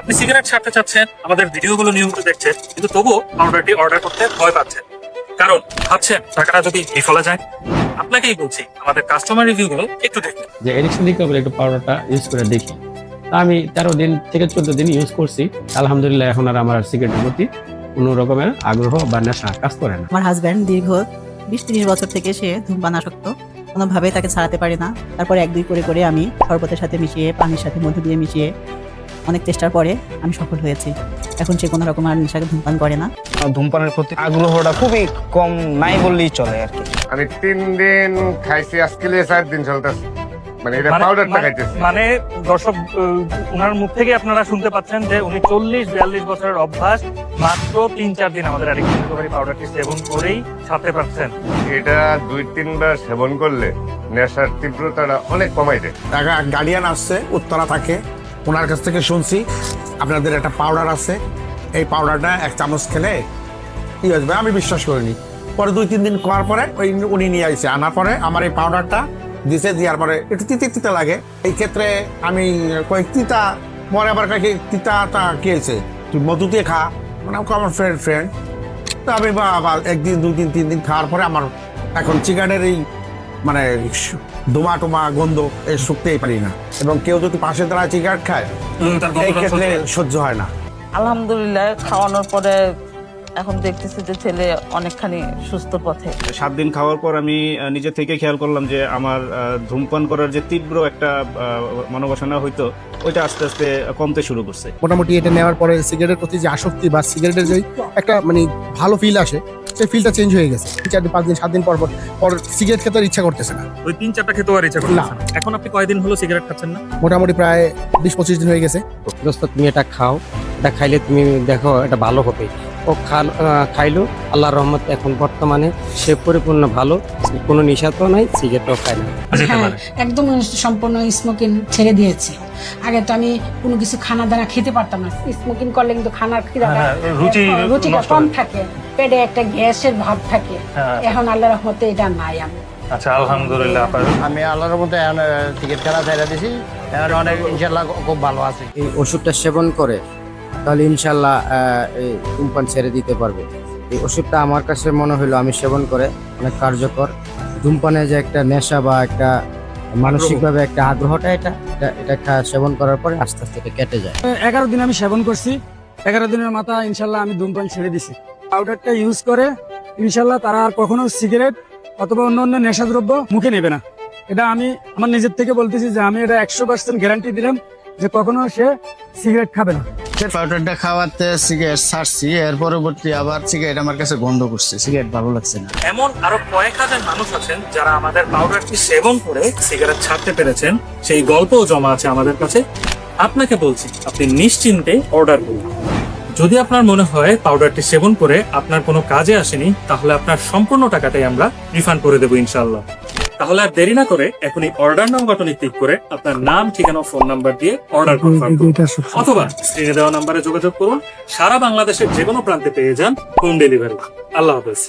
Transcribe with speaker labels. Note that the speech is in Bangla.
Speaker 1: আপনি সিগারেট ছাড়তে চাচ্ছেন, আমাদের ভিডিওগুলো নিয়মিত দেখছেন, কিন্তু তবুও পাউডারটি অর্ডার করতে ভয় পাচ্ছেন, কারণ ভাবছেন টাকাটা যদি বিফলে যায়। আপনাকেই বলছি আমাদের কাস্টমার রিভিউগুলো একটু দেখুন।
Speaker 2: যে এডিকশন রিকভারি একটু পাউডারটা ইউজ করে দেখি। তা আমি 13 দিন থেকে 14 দিন ইউজ করছি। আলহামদুলিল্লাহ এখন আর আমার সিগারেটের প্রতি কোনো রকমের আগ্রহ বা নেশা কাজ করে না।
Speaker 3: আমার হাজব্যান্ড দীর্ঘ 20-30 বছর থেকে সে ধূমপান আসক্ত, কোনোভাবেই তাকে ছাড়াতে পারি না। তারপরে 1-2 করে করে আমি শরবতের সাথে মিশিয়ে, পানির সাথে মধু দিয়ে মিশিয়ে অনেক চেষ্টার পরে আমি সফল হয়েছি। এখন সে কোনো রকম আর নেশাকে ধূমপান করে না।
Speaker 4: ধূমপানের প্রতি আগ্রহটা খুবই কম, নাই বললেই চলে আর কি।
Speaker 5: আমি 3 দিন খাইছি, আজকে 4 দিন চলতেছে, মানে এটা পাউডারটা খাইতেছি।
Speaker 1: মানে দর্শক, ওনার মুখ থেকে আপনারা শুনতে পাচ্ছেন যে উনি 40-42 বছরের অভ্যাস, মাত্র 3-4 দিন আমাদের অ্যাডিকশন রিকভারি পাউডারটি সেবন করেই ছাড়তে পারছেন।
Speaker 5: এটা 2-3 বার সেবন করলে নেশার তীব্রতাটা অনেক কমাই দেয়।
Speaker 6: গার্ডিয়ান আসছে, উত্তরা থাকে, ওনার কাছ থেকে শুনছি আপনাদের একটা পাউডার আছে, এই পাউডারটা 1 চামচ খেলে কি হয়ে যাবে। আমি বিশ্বাস করিনি। পরে 2-3 দিন খাওয়ার পরে উনি নিয়ে আসছে, আনার পরে আমার এই পাউডারটা দিছে, দেওয়ার পরে একটু তিতা লাগে। এই ক্ষেত্রে আমি কয়েক তিতা পরে আবার তিতাটা কি হয়েছে, তুই মধু দিয়ে খা, মানে আমার ফ্রেন্ড। তো আমি আবার 1 দিন 2 দিন 3 দিন খাওয়ার পরে আমার এখন সিগারেটের এই মানে ধোঁয়া টোমা গন্ধ এই শুকতেই পারি না। এবং কেউ যদি পাশে দাঁড়ায় সিগারেট খায়, এই ক্ষেত্রে সহ্য হয় না।
Speaker 7: আলহামদুলিল্লাহ খাওয়ানোর পরে এখন দেখতেছি যে ছেলে অনেকখানি সুস্থ পথে।
Speaker 4: 7 দিন খাওয়ার পর আমি নিজে থেকে খেয়াল করলাম যে আমার ধূমপান করার যে তীব্র একটা মনোবাসনা হইতো, ওইটা আস্তে আস্তে কমতে শুরু করছে।
Speaker 8: মোটামুটি এটা নেওয়ার পরে সিগারেটের প্রতি যে আসক্তি বা সিগারেটের যে একটা মানে ভালো ফিল আসে, সেই ফিলটা চেঞ্জ হয়ে গেছে। 4 দিন 5 দিন 7 দিন পর সিগারেট খেতে আর ইচ্ছা করতেছে না।
Speaker 1: ওই 3-4টা খেতে আর ইচ্ছা করতেছে না। এখন আপনি কয়দিন হলো সিগারেট খাচ্ছেন না?
Speaker 8: মোটামুটি প্রায় 20-25 দিন হয়ে গেছে।
Speaker 2: দোস্ত, তুমি এটা খাও, এটা খাইলে তুমি দেখো এটা ভালো হবে। ও খাইলো, আল্লাহর রহমত এখন বর্তমানে সে পরিপূর্ণ ভালো, কোনো নেশা তো নাই, সিগারেটও খায় না।
Speaker 9: হ্যাঁ, একদম সম্পূর্ণ স্মোকিং ছেড়ে দিয়েছে। আগে তো আমি কোনো কিছু খানা দানা খেতে পারতাম না। স্মোকিং করলে কিন্তু খানার রুচিটা কম থাকে, পেটে একটা গ্যাসের ভাব থাকে। এখন আল্লাহর রহমতে এটা নাই। আমি
Speaker 1: আচ্ছা, আলহামদুলিল্লাহ।
Speaker 4: আমি আল্লাহর রহমতে টিকিট খেলা ছেড়ে দিছি, এখন অনেক ইনশাআল্লাহ খুব ভালো আছে।
Speaker 2: এই ওষুধটা সেবন করে তাহলে ইনশাল্লাহ এই ধূমপান ছেড়ে দিতে পারবে। এই ওষুধটা আমার কাছে মনে হলো আমি সেবন করে অনেক কার্যকর। ধূমপানে যে একটা নেশা বা একটা মানসিকভাবে একটা আগ্রহটা, এটা সেবন করার পরে আস্তে আস্তে এটা কেটে যায়।
Speaker 10: 11 দিন আমি সেবন করছি, 11 দিনের মাথা ইনশাল্লাহ আমি ধূমপান ছেড়ে দিছি। পাউডারটা ইউজ করে ইনশাল্লাহ তারা আর কখনো সিগারেট অথবা অন্য নেশাদ্রব্য মুখে নেবে না। এটা আমি আমার নিজের থেকে বলতেছি যে আমি এটা 100% গ্যারান্টি দিলাম যে কখনো সে সিগারেট খাবে না।
Speaker 4: পাউডারটা খাওয়াতে সিগারেট ছাড়ছি, এর পরবর্তী আবার সিগারেট আমার কাছে গন্ধ করছে, সিগারেট ভালো লাগছে না।
Speaker 1: এমন আরো কয়েক হাজার মানুষ আছেন যারা আমাদের পাউডারটি সেবন করে সিগারেট ছাড়তে পেরেছেন, সেই গল্পও জমা আছে আমাদের কাছে। আপনাকে বলছি আপনি নিশ্চিন্তে অর্ডার করুন। যদি আপনার মনে হয় পাউডারটি সেবন করে আপনার কোনো কাজে আসেনি, তাহলে আপনার সম্পূর্ণ টাকাটাই আমরা রিফান্ড করে দেবো ইনশাআল্লাহ। তাহলে আর দেরি না করে এখনই অর্ডার নাও বাটনে ক্লিক করে আপনার নাম, ঠিকানা, ফোন নাম্বার দিয়ে অর্ডার কনফার্ম করুন, অথবা স্ক্রিনে দেওয়া নাম্বারে যোগাযোগ করুন। সারা বাংলাদেশের যে কোনো প্রান্তে পেয়ে যান হোম ডেলিভারি। আল্লাহ হাফেজ।